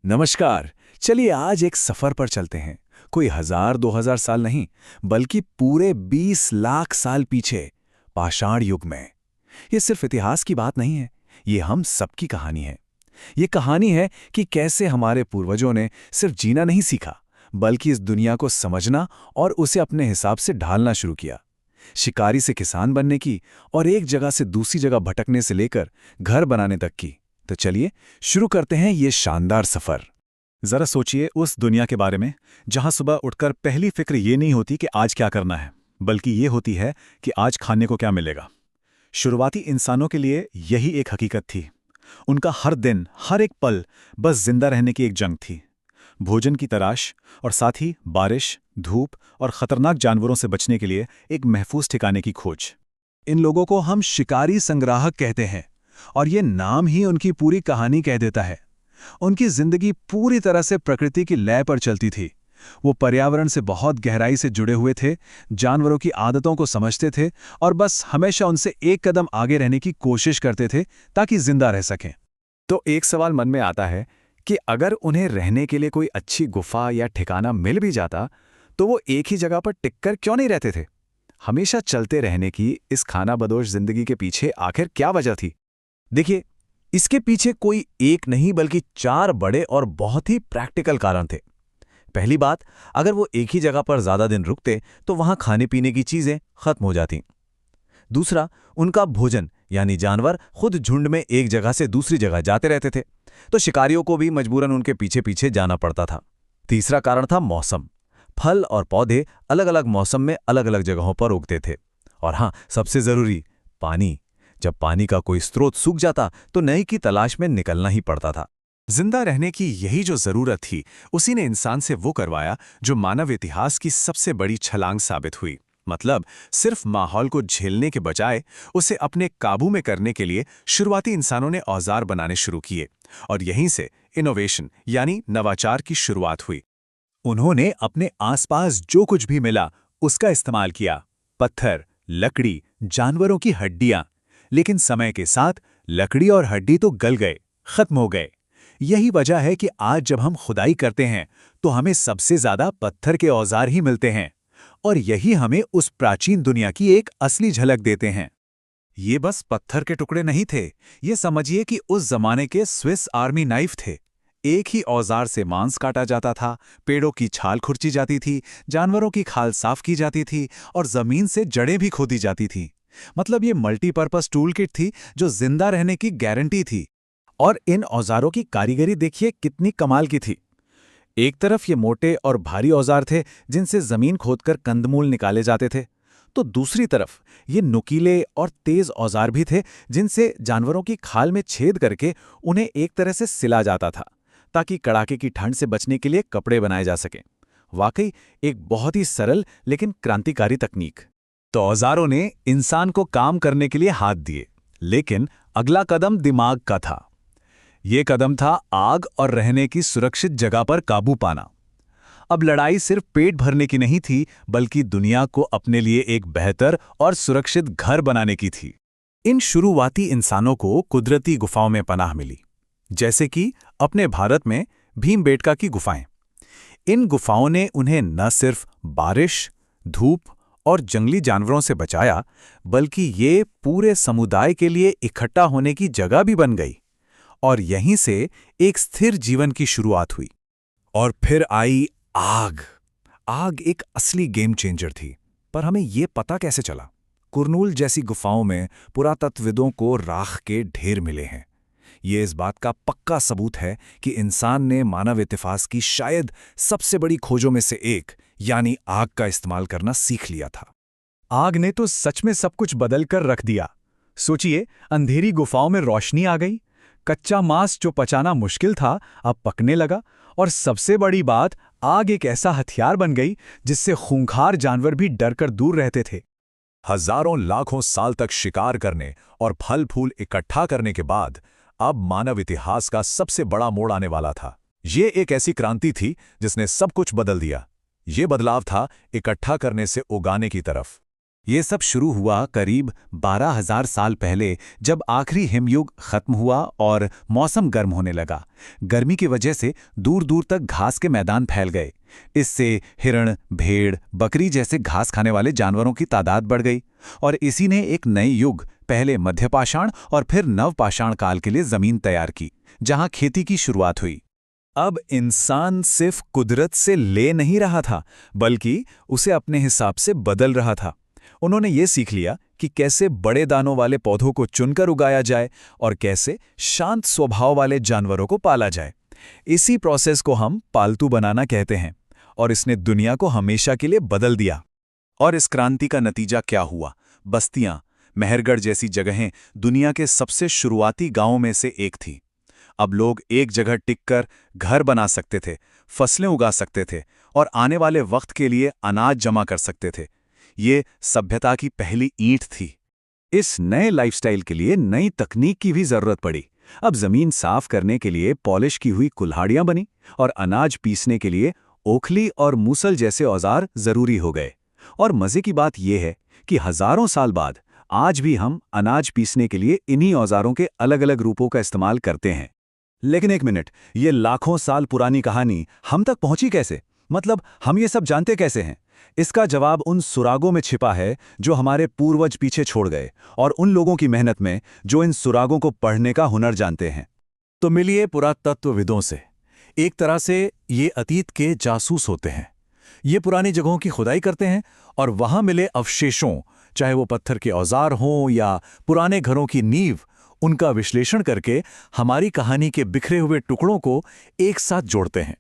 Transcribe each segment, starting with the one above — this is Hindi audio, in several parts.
नमस्कार। चलिए आज एक सफर पर चलते हैं। कोई 1000-2000 साल नहीं, बल्कि पूरे 20 लाख साल पीछे, पाषाण युग में। ये सिर्फ इतिहास की बात नहीं है, ये हम सबकी कहानी है। ये कहानी है कि कैसे हमारे पूर्वजों ने सिर्फ जीना नहीं सीखा, बल्कि इस दुनिया को समझना और उसे अपने हिसाब से ढालना शुरू किया। शिकारी से किसान बनने की और एक जगह से दूसरी जगह भटकने से लेकर घर बनाने तक की। तो चलिए शुरू करते हैं ये शानदार सफर। जरा सोचिए उस दुनिया के बारे में जहां सुबह उठकर पहली फिक्र ये नहीं होती कि आज क्या करना है, बल्कि ये होती है कि आज खाने को क्या मिलेगा। शुरुआती इंसानों के लिए यही एक हकीकत थी। उनका हर दिन, हर एक पल बस जिंदा रहने की एक जंग थी। भोजन की तलाश और साथ ही बारिश, धूप और खतरनाक जानवरों से बचने के लिए एक महफूज ठिकाने की खोज। इन लोगों को हम शिकारी संग्राहक कहते हैं, और ये नाम ही उनकी पूरी कहानी कह देता है। उनकी जिंदगी पूरी तरह से प्रकृति की लय पर चलती थी। वो पर्यावरण से बहुत गहराई से जुड़े हुए थे, जानवरों की आदतों को समझते थे और बस हमेशा उनसे एक कदम आगे रहने की कोशिश करते थे ताकि जिंदा रह सकें। तो एक सवाल मन में आता है कि अगर उन्हें रहने के लिए कोई अच्छी गुफा या ठिकाना मिल भी जाता, तो वो एक ही जगह पर टिककर क्यों नहीं रहते थे? हमेशा चलते रहने की इस खानाबदोश जिंदगी के पीछे आखिर क्या वजह थी? देखिए, इसके पीछे कोई एक नहीं बल्कि 4 बड़े और बहुत ही प्रैक्टिकल कारण थे। पहली बात, अगर वो एक ही जगह पर ज्यादा दिन रुकते तो वहां खाने पीने की चीजें खत्म हो जाती। दूसरा, उनका भोजन यानी जानवर खुद झुंड में एक जगह से दूसरी जगह जाते रहते थे, तो शिकारियों को भी मजबूरन उनके पीछे पीछे जाना पड़ता था। तीसरा कारण था मौसम। फल और पौधे अलग अलग मौसम में अलग अलग जगहों पर उगते थे। और हाँ, सबसे जरूरी, पानी। जब पानी का कोई स्रोत सूख जाता तो नए की तलाश में निकलना ही पड़ता था। जिंदा रहने की यही जो जरूरत थी, उसी ने इंसान से वो करवाया जो मानव इतिहास की सबसे बड़ी छलांग साबित हुई। मतलब सिर्फ माहौल को झेलने के बजाय उसे अपने काबू में करने के लिए शुरुआती इंसानों ने औजार बनाने शुरू किए, और यहीं से इनोवेशन यानी नवाचार की शुरुआत हुई। उन्होंने अपने आसपास जो कुछ भी मिला उसका इस्तेमाल किया। पत्थर, लकड़ी, जानवरों की हड्डियां। लेकिन समय के साथ लकड़ी और हड्डी तो गल गए, खत्म हो गए। यही वजह है कि आज जब हम खुदाई करते हैं तो हमें सबसे ज्यादा पत्थर के औजार ही मिलते हैं, और यही हमें उस प्राचीन दुनिया की एक असली झलक देते हैं। ये बस पत्थर के टुकड़े नहीं थे, ये समझिए कि उस जमाने के स्विस आर्मी नाइफ थे। एक ही औजार से मांस काटा जाता था, पेड़ों की छाल खुरची जाती थी, जानवरों की खाल साफ की जाती थी और जमीन से जड़ें भी खोदी जाती थी। मतलब ये मल्टीपर्पस टूल किट थी जो जिंदा रहने की गारंटी थी। और इन औजारों की कारीगरी देखिए कितनी कमाल की थी। एक तरफ ये मोटे और भारी औजार थे जिनसे जमीन खोदकर कंदमूल निकाले जाते थे, तो दूसरी तरफ ये नुकीले और तेज औजार भी थे जिनसे जानवरों की खाल में छेद करके उन्हें एक तरह से सिला जाता था, ताकि कड़ाके की ठंड से बचने के लिए कपड़े बनाए जा सकें। वाकई एक बहुत ही सरल लेकिन क्रांतिकारी तकनीक। तो औजारों ने इंसान को काम करने के लिए हाथ दिए, लेकिन अगला कदम दिमाग का था। यह कदम था आग और रहने की सुरक्षित जगह पर काबू पाना। अब लड़ाई सिर्फ पेट भरने की नहीं थी, बल्कि दुनिया को अपने लिए एक बेहतर और सुरक्षित घर बनाने की थी। इन शुरुआती इंसानों को कुदरती गुफाओं में पनाह मिली, जैसे कि अपने भारत में भीमबेटका की गुफाएं। इन गुफाओं ने उन्हें न सिर्फ बारिश, धूप और जंगली जानवरों से बचाया, बल्कि ये पूरे समुदाय के लिए इकट्ठा होने की जगह भी बन गई। और यहीं से एक स्थिर जीवन की शुरुआत हुई। और फिर आई आग। आग एक असली गेम चेंजर थी। पर हमें यह पता कैसे चला? कुरनूल जैसी गुफाओं में पुरातत्वविदों को राख के ढेर मिले हैं। ये इस बात का पक्का सबूत है कि इंसान ने मानव इतिहास की शायद सबसे बड़ी खोजों में से एक, यानी आग का इस्तेमाल करना सीख लिया था। आग ने तो सच में सब कुछ बदल कर रख दिया। सोचिए, अंधेरी गुफाओं में रोशनी आ गई, कच्चा मांस जो पचाना मुश्किल था अब पकने लगा, और सबसे बड़ी बात, आग एक ऐसा हथियार बन गई जिससे खूंखार जानवर भी डरकर दूर रहते थे। हजारों लाखों साल तक शिकार करने और फल फूल इकट्ठा करने के बाद अब मानव इतिहास का सबसे बड़ा मोड़ आने वाला था। ये एक ऐसी क्रांति थी जिसने सब कुछ बदल दिया। ये बदलाव था इकट्ठा करने से उगाने की तरफ। ये सब शुरू हुआ करीब 12,000 साल पहले, जब आखिरी हिमयुग खत्म हुआ और मौसम गर्म होने लगा। गर्मी की वजह से दूर दूर तक घास के मैदान फैल गए। इससे हिरण, भेड़, बकरी जैसे घास खाने वाले जानवरों की तादाद बढ़ गई और इसी ने एक नई युग, पहले मध्यपाषाण और फिर नवपाषाण काल के लिए जमीन तैयार की, जहां खेती की शुरुआत हुई। अब इंसान सिर्फ कुदरत से ले नहीं रहा था, बल्कि उसे अपने हिसाब से बदल रहा था। उन्होंने ये सीख लिया कि कैसे बड़े दानों वाले पौधों को चुनकर उगाया जाए और कैसे शांत स्वभाव वाले जानवरों को पाला जाए। इसी प्रोसेस को हम पालतू बनाना कहते हैं और इसने दुनिया को हमेशा के लिए बदल दिया। और इस क्रांति का नतीजा क्या हुआ? बस्तियां, मेहरगढ़ जैसी जगहें दुनिया के सबसे शुरुआती गांवों में से एक थी। अब लोग एक जगह टिककर घर बना सकते थे, फसलें उगा सकते थे और आने वाले वक्त के लिए अनाज जमा कर सकते थे। ये सभ्यता की पहली ईंट थी। इस नए लाइफस्टाइल के लिए नई तकनीक की भी जरूरत पड़ी। अब जमीन साफ करने के लिए पॉलिश की हुई कुल्हाड़ियां बनी और अनाज पीसने के लिए ओखली और मूसल जैसे औजार जरूरी हो गए। और मजे की बात यह है कि हजारों साल बाद आज भी हम अनाज पीसने के लिए इन्हीं औजारों के अलग-अलग रूपों का इस्तेमाल करते हैं। लेकिन एक मिनट, ये लाखों साल पुरानी कहानी हम तक पहुंची कैसे? मतलब हम ये सब जानते कैसे हैं? इसका जवाब उन सुरागों में छिपा है जो हमारे पूर्वज पीछे छोड़ गए, और उन लोगों की मेहनत में जो इन सुरागों को पढ़ने का हुनर जानते हैं। तो मिलिए पुरातत्वविदों से। एक तरह से ये अतीत के जासूस होते हैं। ये पुरानी जगहों की खुदाई करते हैं और वहां मिले अवशेषों, चाहे वो पत्थर के औजार हों या पुराने घरों की नींव, उनका विश्लेषण करके हमारी कहानी के बिखरे हुए टुकड़ों को एक साथ जोड़ते हैं।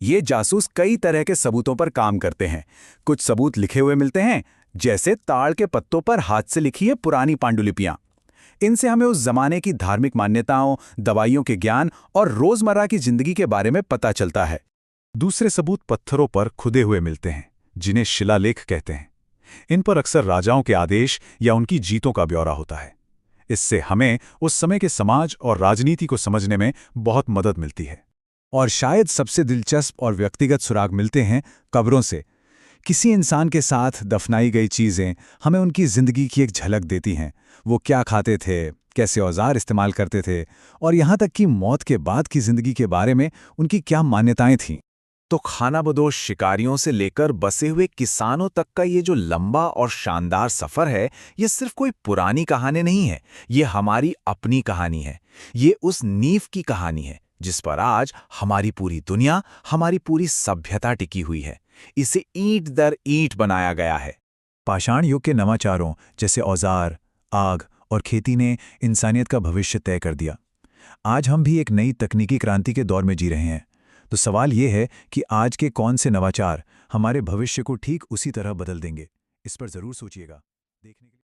ये जासूस कई तरह के सबूतों पर काम करते हैं। कुछ सबूत लिखे हुए मिलते हैं, जैसे ताड़ के पत्तों पर हाथ से लिखी है पुरानी पांडुलिपियां। इनसे हमें उस जमाने की धार्मिक मान्यताओं, दवाइयों के ज्ञान और रोजमर्रा की जिंदगी के बारे में पता चलता है। दूसरे सबूत पत्थरों पर खुदे हुए मिलते हैं, जिन्हें शिलालेख कहते हैं। इन पर अक्सर राजाओं के आदेश या उनकी जीतों का ब्यौरा होता है। इससे हमें उस समय के समाज और राजनीति को समझने में बहुत मदद मिलती है। और शायद सबसे दिलचस्प और व्यक्तिगत सुराग मिलते हैं कब्रों से। किसी इंसान के साथ दफनाई गई चीज़ें हमें उनकी ज़िंदगी की एक झलक देती हैं। वो क्या खाते थे, कैसे औजार इस्तेमाल करते थे, और यहाँ तक कि मौत के बाद की ज़िंदगी के बारे में उनकी क्या मान्यताएं थीं। तो खानाबदोश शिकारियों से लेकर बसे हुए किसानों तक का ये जो लंबा और शानदार सफ़र है, ये सिर्फ कोई पुरानी कहानी नहीं है, ये हमारी अपनी कहानी है। ये उस नींव की कहानी है जिस पर आज हमारी पूरी दुनिया, हमारी पूरी सभ्यता टिकी हुई है। इसे ईंट दर ईंट बनाया गया है। पाषाण युग के नवाचारों जैसे औजार, आग और खेती ने इंसानियत का भविष्य तय कर दिया। आज हम भी एक नई तकनीकी क्रांति के दौर में जी रहे हैं। तो सवाल ये है कि आज के कौन से नवाचार हमारे भविष्य को ठीक उसी तरह बदल देंगे? इस पर ज़रूर सोचिएगा। देखने के लिए